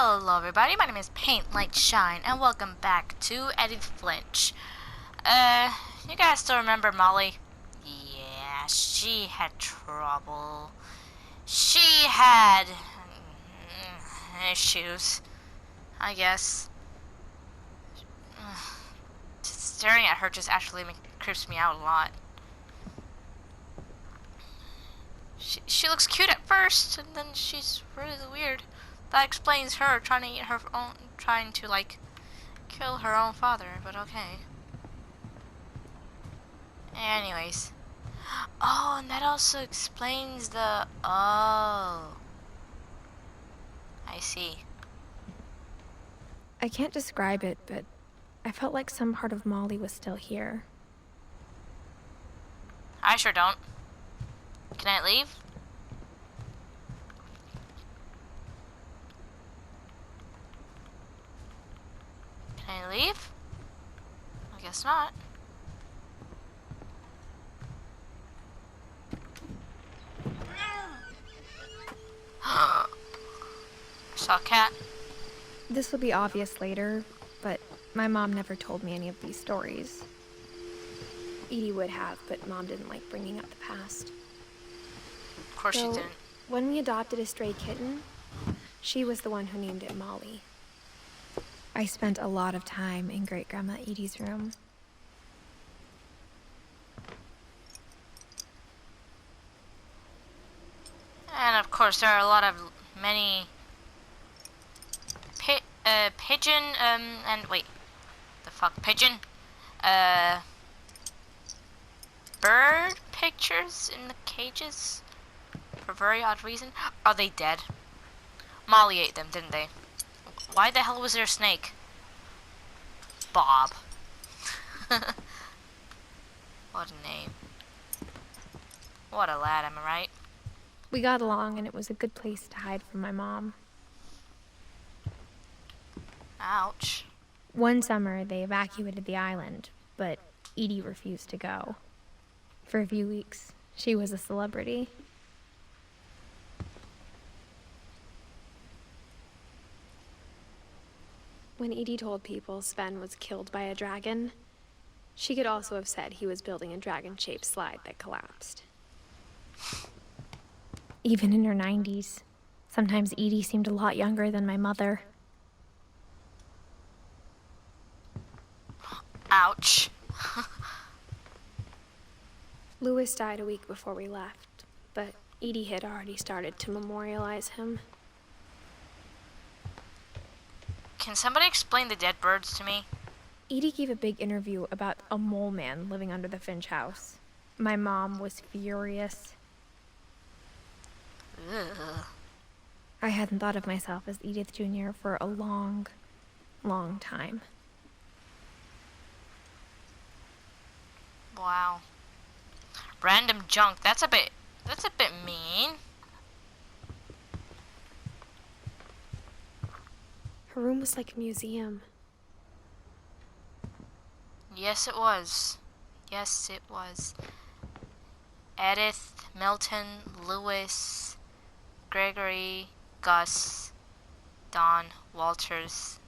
Hello everybody, my name is Paint Light Shine, and welcome back to Edith Finch. You guys still remember Molly? Yeah, she had trouble. She had issues, I guess. Staring at her just actually creeps me out a lot. She looks cute at first, and then she's really weird. That explains her trying to eat her own, trying to like kill her own father. But okay. Anyways, oh, and that also explains the I see. I can't describe it, but I felt like some part of Molly was still here. I sure don't. Can I leave? Can I leave? I guess not. I saw a cat. This will be obvious later, but my mom never told me any of these stories. Edie would have, but Mom didn't like bringing up the past. Of course she didn't. When we adopted a stray kitten, she was the one who named it Molly. I spent a lot of time in Great-Grandma Edie's room. And of course, there are a lot of pigeon, and wait, the fuck, pigeon, bird pictures in the cages for very odd reason. Are they dead? Molly ate them, didn't they? Why the hell was there a snake? Bob. What a name. What a lad, am I right? We got along, and it was a good place to hide from my mom. Ouch. One summer, they evacuated the island, but Edie refused to go. For a few weeks, she was a celebrity. When Edie told people Sven was killed by a dragon, she could also have said he was building a dragon-shaped slide that collapsed. Even in her 90s, sometimes Edie seemed a lot younger than my mother. Ouch. Louis died a week before we left, but Edie had already started to memorialize him. Can somebody explain the dead birds to me? Edie gave a big interview about a mole man living under the Finch house. My mom was furious. Ugh. I hadn't thought of myself as Edith Jr. for a long, long time. Wow. Random junk. That's a bit mean. Her room was like a museum. Yes, it was. Yes, it was. Edith, Milton, Louis, Gregory, Gus, Don, Walters,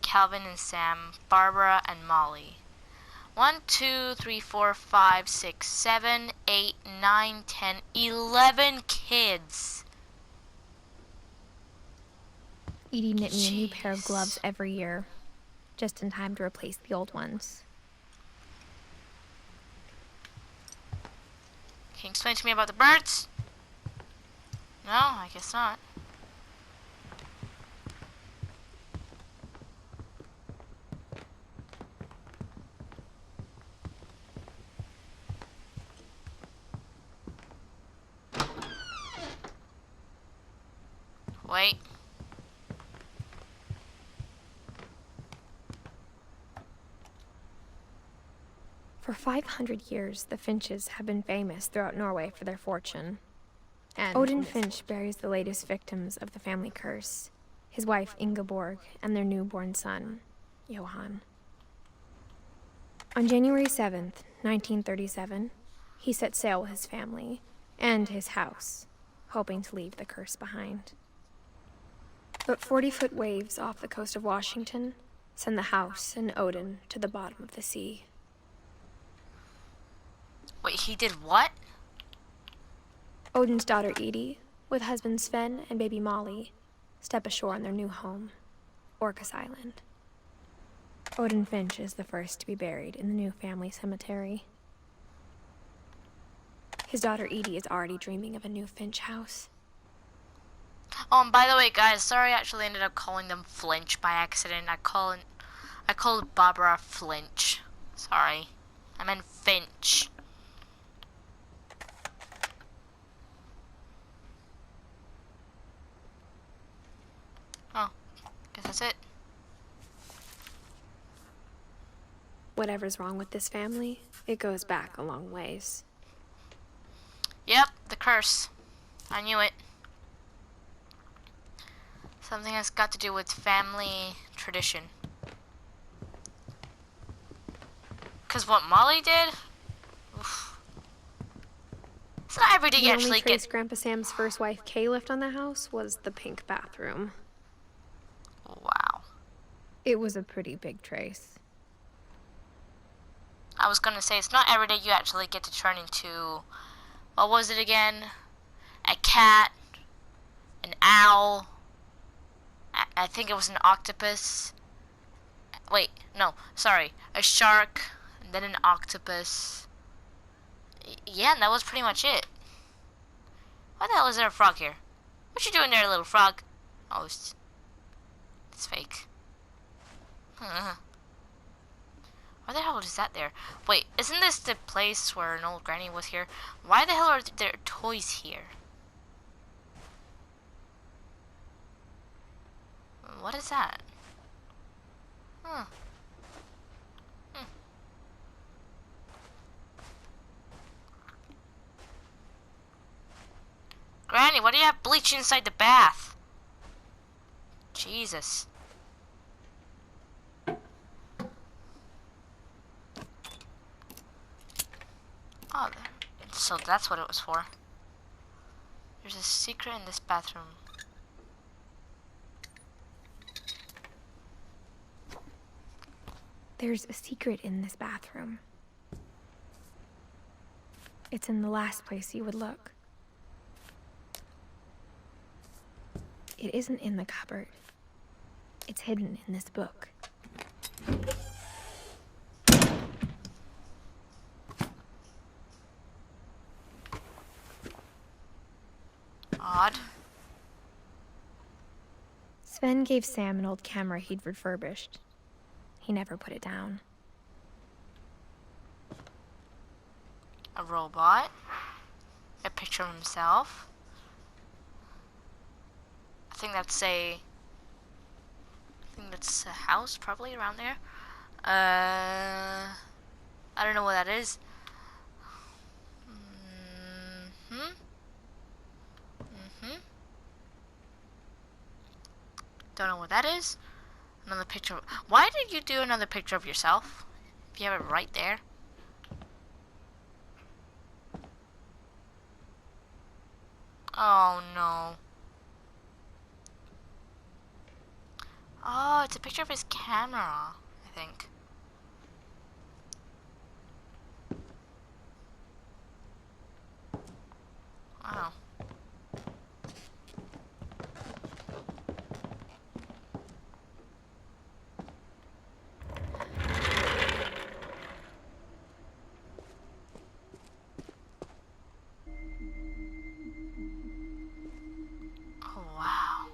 Calvin and Sam, Barbara and Molly. 1, 2, 3, 4, 5, 6, 7, 8, 9, 10, 11 kids. Edie knit me a new pair of gloves every year, just in time to replace the old ones. Can you explain to me about the birds? No, I guess not. Wait. For 500 years, the Finches have been famous throughout Norway for their fortune. And Odin Finch buries the latest victims of the family curse, his wife Ingeborg and their newborn son, Johan. On January 7th, 1937, he set sail with his family and his house, hoping to leave the curse behind. But 40-foot waves off the coast of Washington send the house and Odin to the bottom of the sea. Wait, he did what? Odin's daughter Edie, with husband Sven and baby Molly, step ashore on their new home, Orcas Island. Odin Finch is the first to be buried in the new family cemetery. His daughter Edie is already dreaming of a new Finch house. Oh, and by the way, guys, sorry I actually ended up calling them Flinch by accident. I called Barbara Flinch. Sorry. I meant Finch. Oh, guess that's it. Whatever's wrong with this family, it goes back a long ways. Yep, the curse. I knew it. Something that's got to do with family tradition. Cause what Molly did? Oof. It's not every day you The actually only trace get. Grandpa Sam's first wife Kay left on the house was the pink bathroom. Wow. It was a pretty big trace. I was gonna say, it's not every day you actually get to turn into, what was it again? A cat, an owl, I think it was an octopus. Wait, no, sorry, a shark, and then an octopus. Yeah, and that was pretty much it. Why the hell is there a frog here? What you doing there, little frog? Oh, it's fake. Why the hell is that there? Wait, isn't this the place where an old granny was here? Why the hell are there toys here? What is that? Huh. Granny, why do you have bleach inside the bath? Jesus. Oh, so that's what it was for. There's a secret in this bathroom. There's a secret in this bathroom. It's in the last place you would look. It isn't in the cupboard. It's hidden in this book. Odd. Sven gave Sam an old camera he'd refurbished. He never put it down. A robot. A picture of himself. I think that's a house, probably around there. I don't know what that is. Don't know what that is. Another picture. Why did you do another picture of yourself? If you have it right there. Oh no. Oh, it's a picture of his camera, I think. Wow. Oh, wow.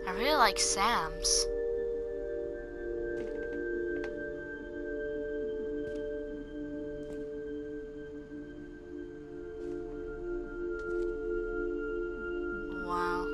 I really like Sam's. Wow.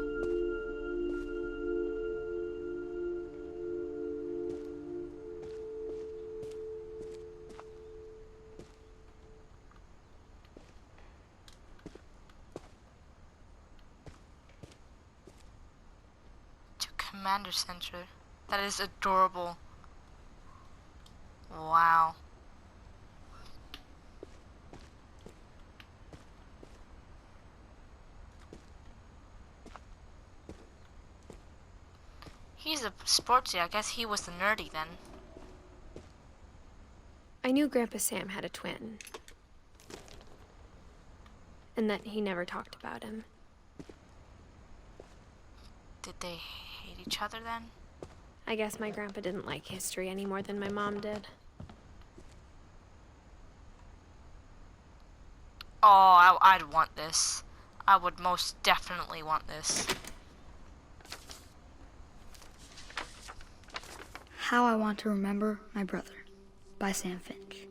Commander Center. That is adorable. Wow. He's a sportsy. I guess he was the nerdy then. I knew Grandpa Sam had a twin, and that he never talked about him. Did they hate each other then? I guess my grandpa didn't like history any more than my mom did. Oh, I'd want this. I would most definitely want this. How I Want to Remember My Brother by Sam Finch.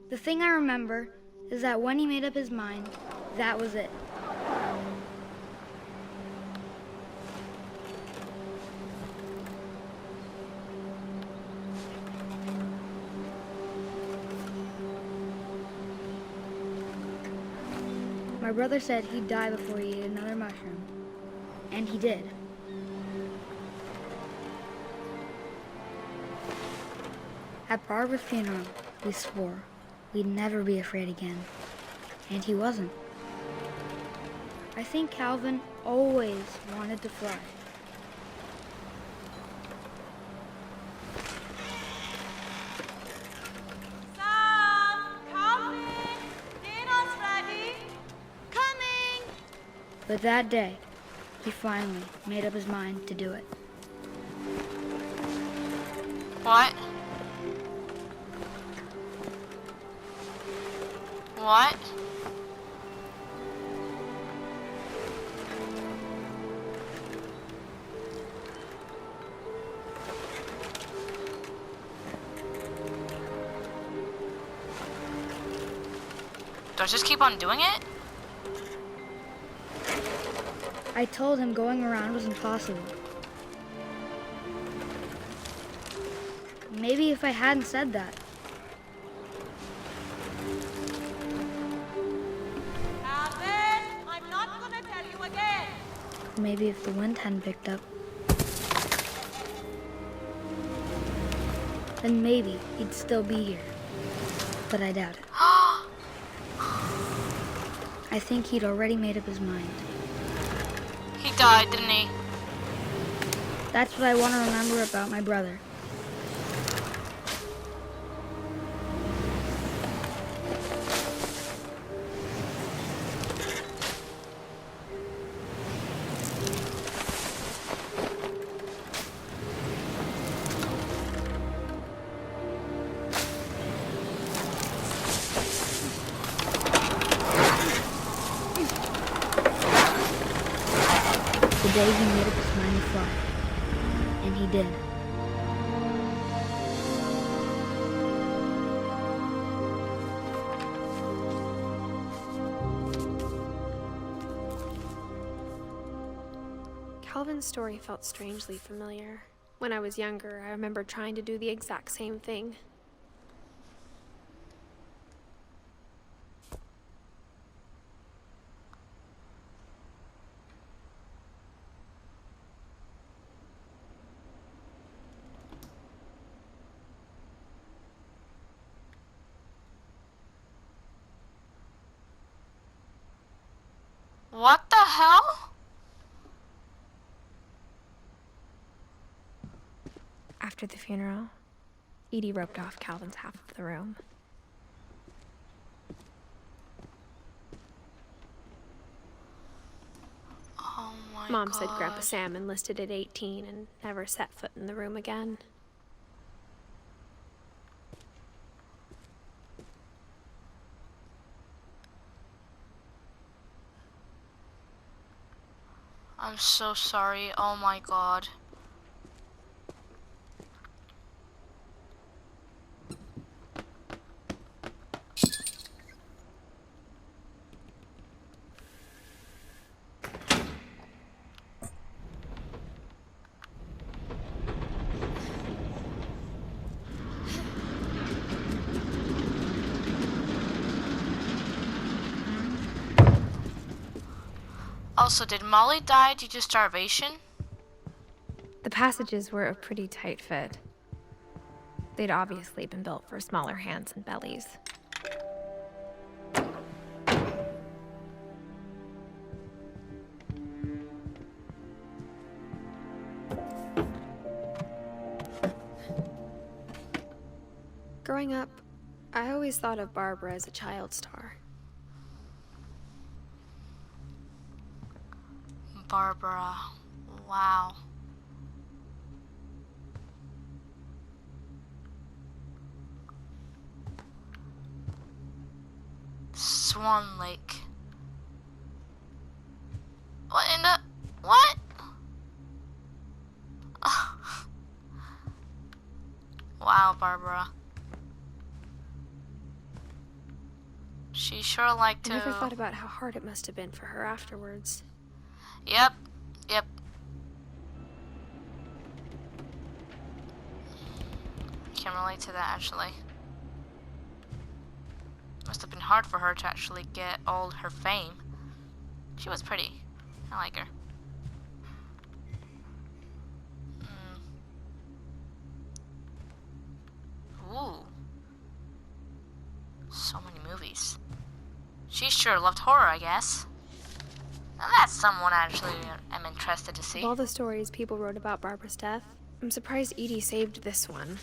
The thing I remember is that when he made up his mind, that was it. My brother said he'd die before he ate another mushroom, and he did. At Barbara's funeral, we swore we'd never be afraid again, and he wasn't. I think Calvin always wanted to fly. Sam, Calvin, dinner's ready. Coming. But that day, he finally made up his mind to do it. What? What? Do I just keep on doing it? I told him going around was impossible. Maybe if I hadn't said that. Calvin, I'm not gonna tell you again. Maybe if the wind hadn't picked up. Then maybe he'd still be here. But I doubt it. I think he'd already made up his mind. He died, didn't he? That's what I want to remember about my brother. The day he made up his mind to fly. And he did. Calvin's story felt strangely familiar. When I was younger, I remember trying to do the exact same thing. What the hell? After the funeral, Edie roped off Calvin's half of the room. Oh my Mom God. said Grandpa Sam enlisted at 18 and never set foot in the room again. I'm so sorry. Oh my God. Also, did Molly die due to starvation? The passages were a pretty tight fit. They'd obviously been built for smaller hands and bellies. Growing up, I always thought of Barbara as a child star. Barbara. Wow. Swan Lake. What in the... What? Wow, Barbara. She sure liked to... I never thought about how hard it must have been for her afterwards. Yep. Can relate to that, actually. Must have been hard for her to actually get all her fame. She was pretty. I like her. Ooh. So many movies. She sure loved horror, I guess. Now that's someone actually I'm interested to see. Of all the stories people wrote about Barbara's death, I'm surprised Edie saved this one.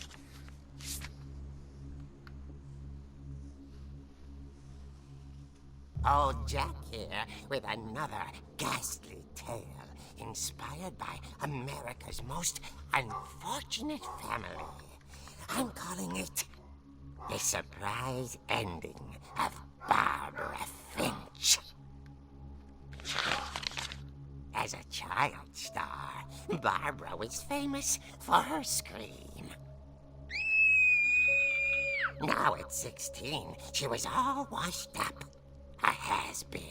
Old Jack here with another ghastly tale inspired by America's most unfortunate family. I'm calling it The Surprise Ending of Barbara Finch. As a child star, Barbara was famous for her scream. Now at 16, she was all washed up. A has-been.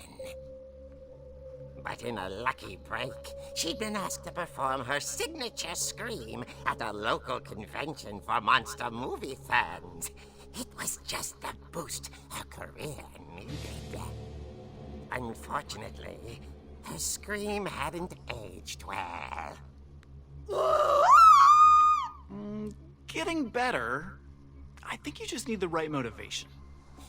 But in a lucky break, she'd been asked to perform her signature scream at a local convention for monster movie fans. It was just the boost her career needed. Unfortunately, her scream hadn't aged well. Getting better. I think you just need the right motivation.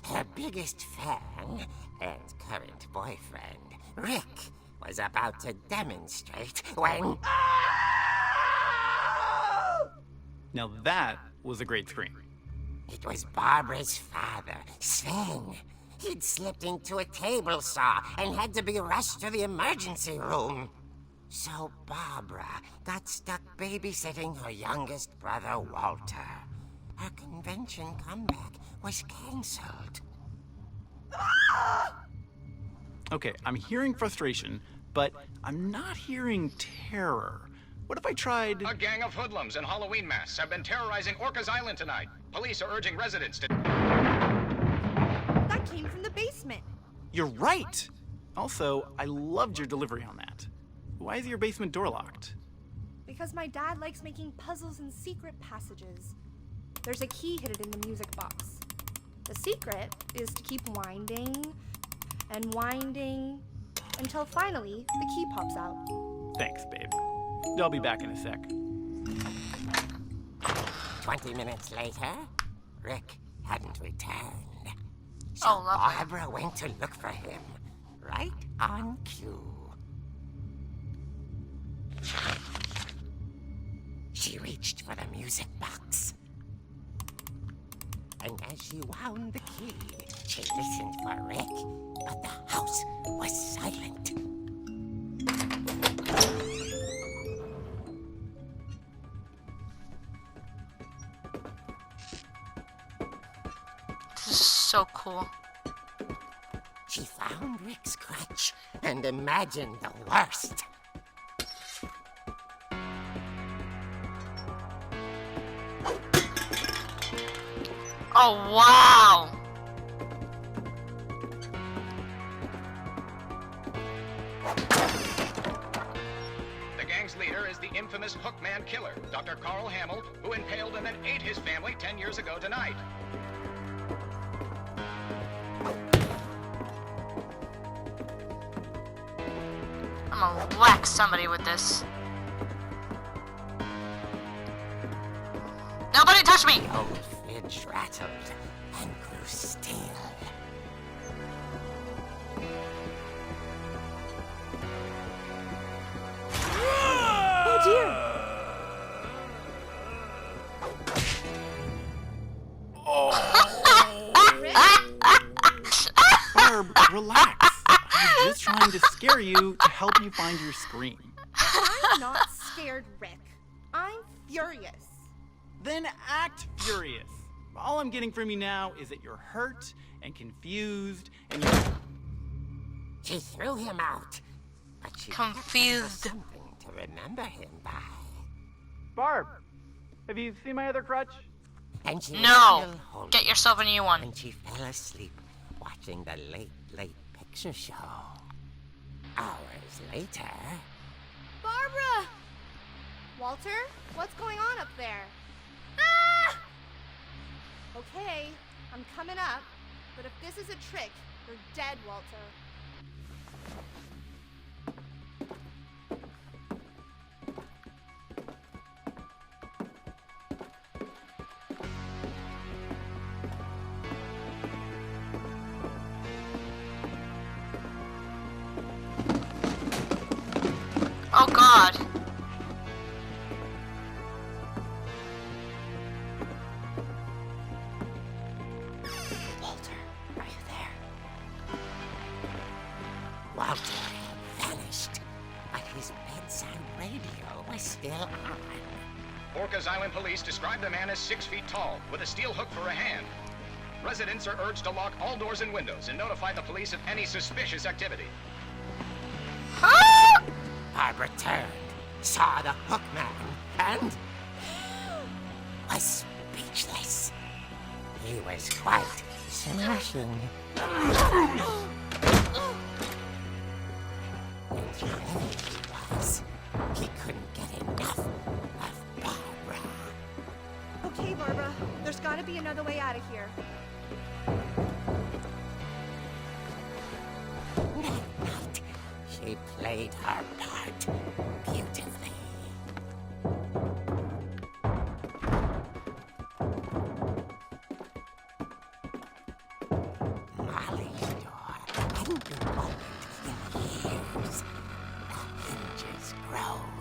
Her biggest fan and current boyfriend, Rick, was about to demonstrate when... Now that was a great scream. It was Barbara's father, Sven. He'd slipped into a table saw and had to be rushed to the emergency room. So Barbara got stuck babysitting her youngest brother, Walter. Her convention comeback was cancelled. Okay, I'm hearing frustration, but I'm not hearing terror. What if I tried... A gang of hoodlums in Halloween masks have been terrorizing Orcas Island tonight. Police are urging residents to... That came from the basement. You're right! Also, I loved your delivery on that. Why is your basement door locked? Because my dad likes making puzzles and secret passages. There's a key hidden in the music box. The secret is to keep winding and winding until finally the key pops out. Thanks, babe. I'll be back in a sec. 20 minutes later, Rick hadn't returned. So Oh, lovely. Barbara went to look for him, right on cue. She reached for the music box. And as she wound the key, she listened for Rick, but the house was silent. This is so cool. She found Rick's crutch and imagined the worst. Oh, wow! The gang's leader is the infamous Hookman killer, Dr. Carl Hamill, who impaled and then ate his family 10 years ago tonight. I'm gonna whack somebody with this. touch me! The old fridge rattled and grew still. Oh dear! Barb, relax. I was just trying to scare you to help you find your scream. I'm not scared, Rick. I'm furious. Then act furious. All I'm getting from you now is that you're hurt and confused and you're... She threw him out, but she Confused. kept something to remember him by. Barb, have you seen my other crutch? And she No! was still holding Get yourself a new one. and she fell asleep watching the late picture show. Hours later, Barbara! Walter, what's going on up there? Ah! Okay, I'm coming up, but if this is a trick, you're dead, Walter. Oh god. Walter, are you there? Walter had vanished, but his bedside radio was still on. Orcas Island police describe the man as 6 feet tall, with a steel hook for a hand. Residents are urged to lock all doors and windows and notify the police of any suspicious activity. Barbara turned, saw the hook man, and was speechless. He was quite smashing. And really he was. He couldn't get enough of Barbara. Okay, Barbara, there's gotta be another way out of here. That night, she played her part beautifully. Molly's door hadn't been opened in years. The hinges groaned.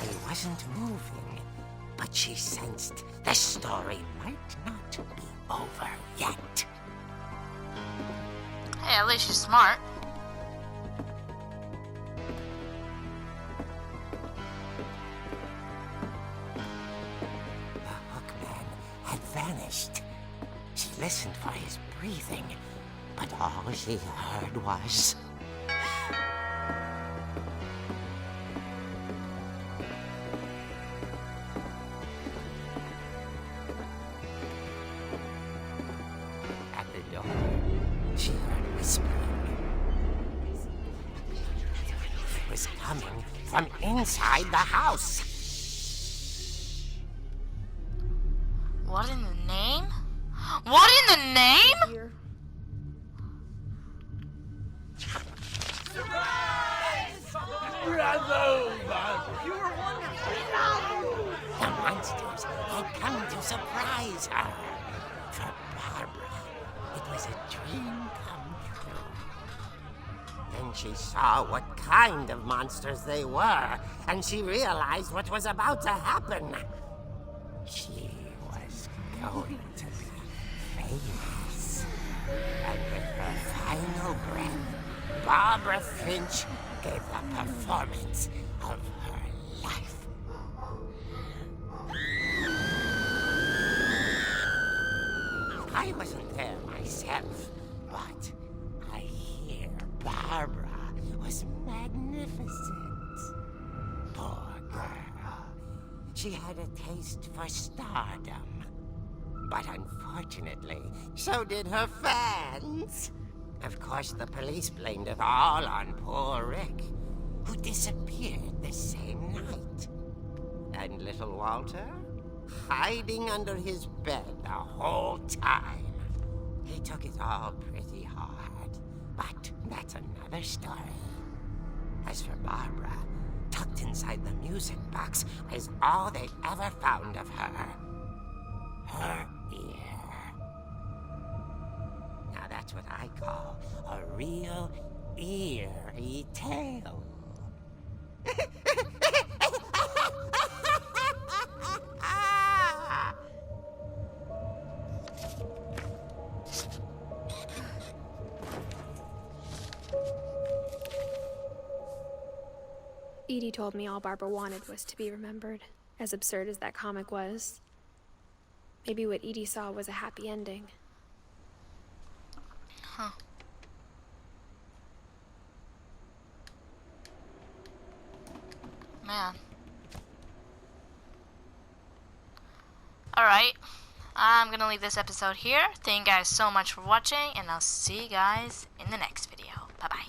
He wasn't moving, but she sensed the story might not be over yet. Hey, at least she's smart. The hookman had vanished. She listened for his breathing, but all she heard was... At the door, she heard whispering. It was coming from inside the house. What in the name? What in the name? Here. The monsters had come to surprise her. For Barbara, it was a dream come true. Then she saw what kind of monsters they were, and she realized what was about to happen. She was going to be famous. And with her final breath, Barbara Finch gave the performance of her life. I wasn't there myself, but I hear Barbara was magnificent. Poor girl. She had a taste for stardom. But unfortunately, so did her fans. Of course, the police blamed it all on poor Rick, who disappeared the same night. And little Walter? Hiding under his bed the whole time. He took it all pretty hard. out, that's another story. As for Barbara, tucked inside the music box is all they ever found of her. Her ear. Now that's what I call a real eerie tale. Edie told me all Barbara wanted was to be remembered, as absurd as that comic was. Maybe what Edie saw was a happy ending. Huh. Man. Alright. I'm gonna leave this episode here. Thank you guys so much for watching, and I'll see you guys in the next video. Bye-bye.